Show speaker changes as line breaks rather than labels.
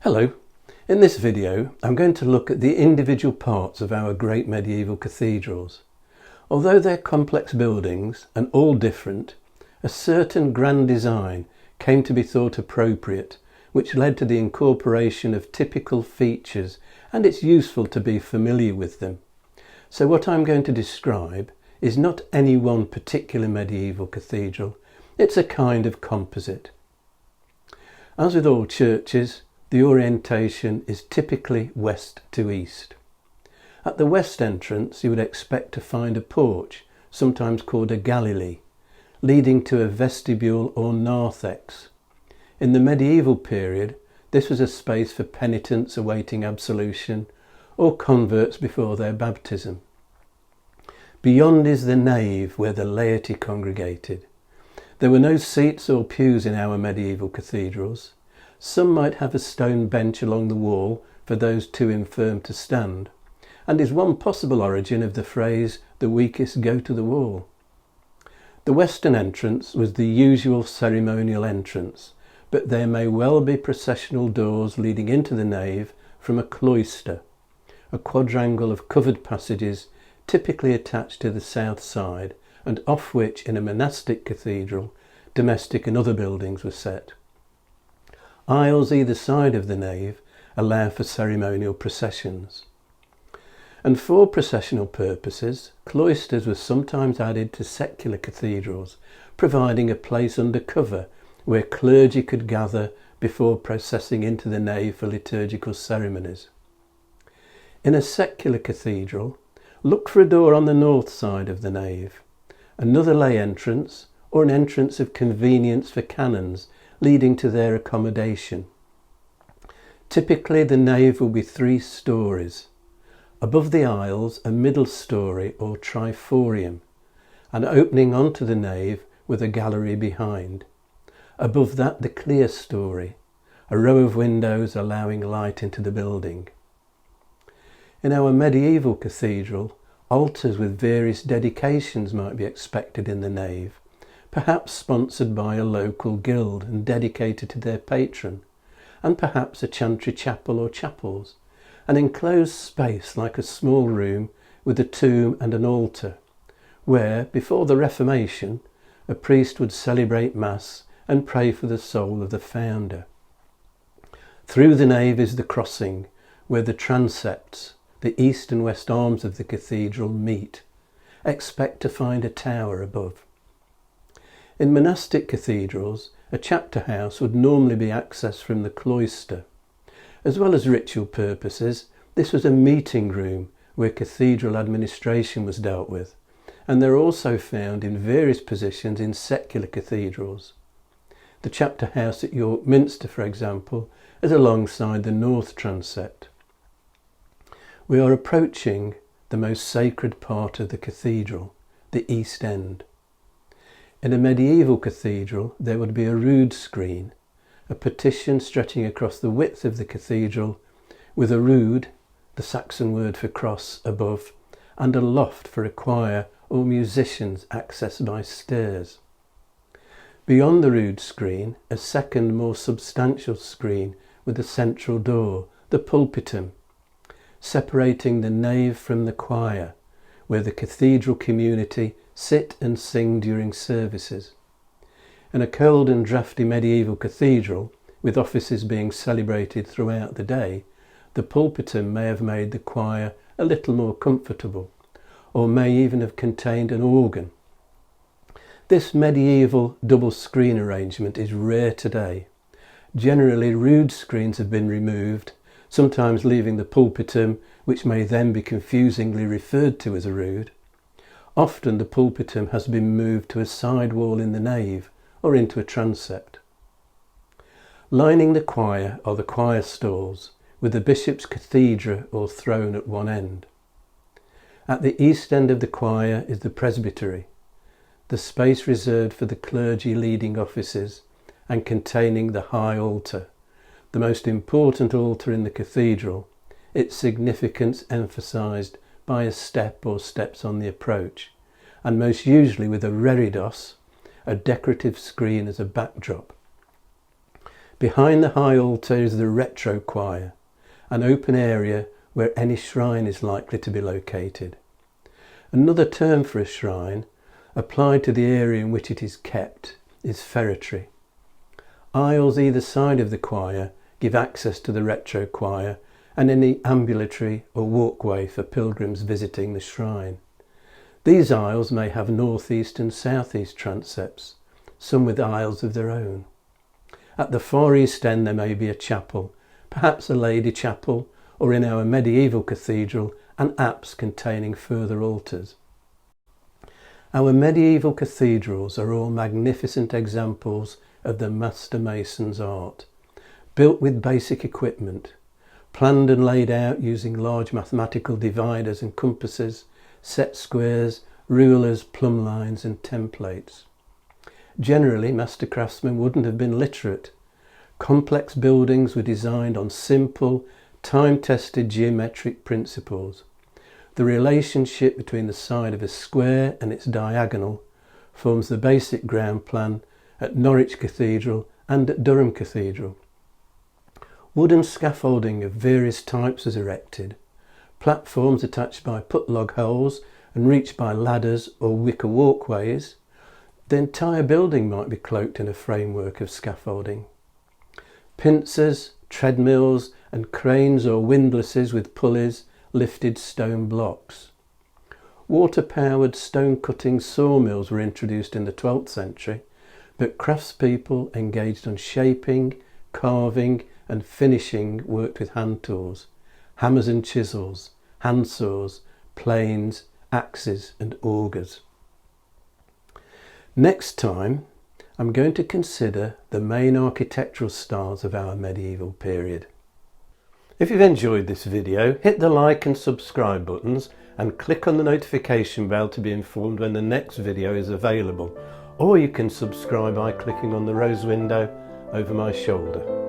Hello, in this video I'm going to look at the individual parts of our great medieval cathedrals. Although they're complex buildings and all different, a certain grand design came to be thought appropriate, which led to the incorporation of typical features, and it's useful to be familiar with them. So what I'm going to describe is not any one particular medieval cathedral, it's a kind of composite. As with all churches, the orientation is typically west to east. At the west entrance you would expect to find a porch, sometimes called a gallery, leading to a vestibule or narthex. In the medieval period this was a space for penitents awaiting absolution or converts before their baptism. Beyond is the nave where the laity congregated. There were no seats or pews in our medieval cathedrals. Some might have a stone bench along the wall for those too infirm to stand, and is one possible origin of the phrase, "the weakest go to the wall." The western entrance was the usual ceremonial entrance, but there may well be processional doors leading into the nave from a cloister, a quadrangle of covered passages typically attached to the south side, and off which in a monastic cathedral, domestic and other buildings were set. Aisles either side of the nave allow for ceremonial processions. And for processional purposes, cloisters were sometimes added to secular cathedrals, providing a place under cover where clergy could gather before processing into the nave for liturgical ceremonies. In a secular cathedral, look for a door on the north side of the nave, another lay entrance, or an entrance of convenience for canons leading to their accommodation. Typically the nave will be 3 stories. Above the aisles a middle story or triforium, and opening onto the nave with a gallery behind. Above that the clear story, a row of windows allowing light into the building. In our medieval cathedral, altars with various dedications might be expected in the nave, perhaps sponsored by a local guild and dedicated to their patron, and perhaps a chantry chapel or chapels, an enclosed space like a small room with a tomb and an altar, where, before the Reformation, a priest would celebrate Mass and pray for the soul of the founder. Through the nave is the crossing, where the transepts, the east and west arms of the cathedral, meet. Expect to find a tower above. In monastic cathedrals, a chapter house would normally be accessed from the cloister. As well as ritual purposes, this was a meeting room where cathedral administration was dealt with, and they're also found in various positions in secular cathedrals. The chapter house at York Minster, for example, is alongside the north transept. We are approaching the most sacred part of the cathedral, the east end. In a medieval cathedral there would be a rood screen, a partition stretching across the width of the cathedral, with a rood, the Saxon word for cross, above, and a loft for a choir or musicians accessed by stairs. Beyond the rood screen, a second more substantial screen with a central door, the pulpitum, separating the nave from the choir, where the cathedral community sit and sing during services. In a cold and draughty medieval cathedral, with offices being celebrated throughout the day, the pulpitum may have made the choir a little more comfortable, or may even have contained an organ. This medieval double screen arrangement is rare today. Generally, rood screens have been removed, sometimes leaving the pulpitum, which may then be confusingly referred to as a rood. Often the pulpitum has been moved to a side wall in the nave or into a transept. Lining the choir are the choir stalls, with the bishop's cathedra or throne at one end. At the east end of the choir is the presbytery, the space reserved for the clergy leading offices and containing the high altar, the most important altar in the cathedral, its significance emphasised by a step or steps on the approach, and most usually with a reredos, a decorative screen as a backdrop. Behind the high altar is the retro choir, an open area where any shrine is likely to be located. Another term for a shrine, applied to the area in which it is kept, is feretory. Aisles either side of the choir give access to the retro choir and any ambulatory or walkway for pilgrims visiting the shrine. These aisles may have northeast and southeast transepts, some with aisles of their own. At the far east end there may be a chapel, perhaps a lady chapel, or in our medieval cathedral, an apse containing further altars. Our medieval cathedrals are all magnificent examples of the master mason's art, built with basic equipment, planned and laid out using large mathematical dividers and compasses, set squares, rulers, plumb lines and templates. Generally, master craftsmen wouldn't have been literate. Complex buildings were designed on simple, time-tested geometric principles. The relationship between the side of a square and its diagonal forms the basic ground plan at Norwich Cathedral and at Durham Cathedral. Wooden scaffolding of various types was erected, platforms attached by put-log holes and reached by ladders or wicker walkways. The entire building might be cloaked in a framework of scaffolding. Pincers, treadmills and cranes or windlasses with pulleys lifted stone blocks. Water-powered stone-cutting sawmills were introduced in the 12th century, but craftspeople engaged on shaping, carving and finishing worked with hand tools, hammers and chisels, handsaws, planes, axes and augers. Next time, I'm going to consider the main architectural styles of our medieval period. If you've enjoyed this video, hit the like and subscribe buttons and click on the notification bell to be informed when the next video is available, or you can subscribe by clicking on the rose window over my shoulder.